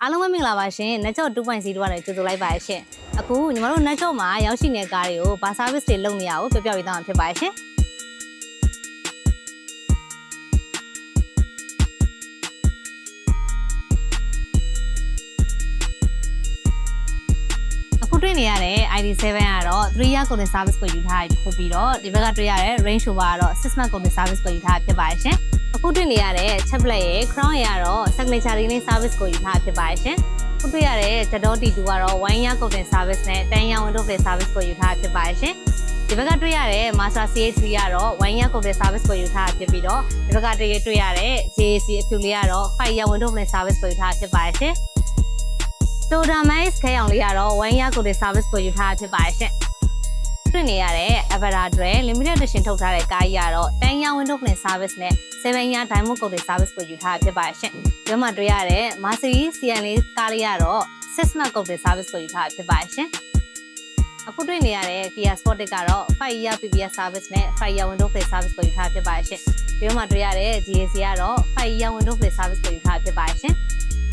အားလုံးပဲမင်္ဂလာပါရှင်။နက်ချော့ 2.0 ကနေကြိုဆိုလိုက်ပါရှင်။အခုညီမတို့နက်ချော့မှာရောက်ရှိနေတဲ့ကားတွေကိုဘာ service တွေလုပ်နေရအောင်ပြောပြပေးသွားမှာဖြစ်ပါရှင်။အခုတွေ့နေရတဲ့ ID7 ကတော့3 year content service ကိုယူထားရဖြစ်ပြီးတော့ဒီဘက်ကတွေ့ရတဲ့ Range Rover ကတော့6 month content service ကိုယူထားဖြစ်ပါရှင်။အခုတွေ့နေရတဲ့ Chevrolet ရဲ့ Crown ရဲ့ကတော့ signature dealing service ကိုယူထားဖြစ်ပါရှင်။အခုတွေ့ရတဲ့ Jadot T2 ကတော့ 1 year content service နဲ့10 year window plate service ကိုယူထားဖြစ်ပါရှင်။ဒီဘက်ကတွေ့ရတဲ့ Master CH3 ကတော့1 year content service ကိုယူထားဖြစ်ပြီးတော့ဒီဘက်ကတွေ့ရတဲ့ JAC အဖြူလေးကတော့5 year window plate service ကိုယူထားဖြစ်ပါရှင်။ Toyota Max ခဲအောင်လေးကတော့1 year content service ကိုယူထားဖြစ်ပါရှင်။တွေ့နေရတဲ့ Avera တွေ limited edition ထုတ်ထားတဲ့ကားကြီးကတော့10 year window plate service နဲ့7 year diamond content service ကိုယူထားဖြစ်ပါရှင်။ဒီမှာတွေ့ရတဲ့ Mercedes CN လေးကားလေးကတော့6 month content service ကိုယူထားဖြစ်ပါရှင်။အခုတွေ့နေရတဲ့ Kia Sportage ကတော့5 year PPS service နဲ့5 year window plate service ကိုယူထားဖြစ်ပါရှင်။ဒီမှာတွေ့ရတဲ့ GAC ကတော့5 year window plate service ကိုယူထားဖြစ်ပါရှင်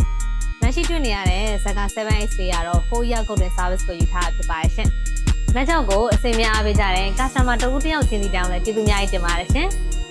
။လက်ရှိတွေ့နေရတဲ့ Zaga 7XP ကတော့4 year content service ကိုယူထားဖြစ်ပါရှင်။လက်ချောက်ကိုအစိမ်းများအားပေးကြတဲ့ customer တဦးတယောက်ချင်းစီတောင်းနဲ့ကျေးဇူးများကြီးတင်ပါတယ်ရှင်။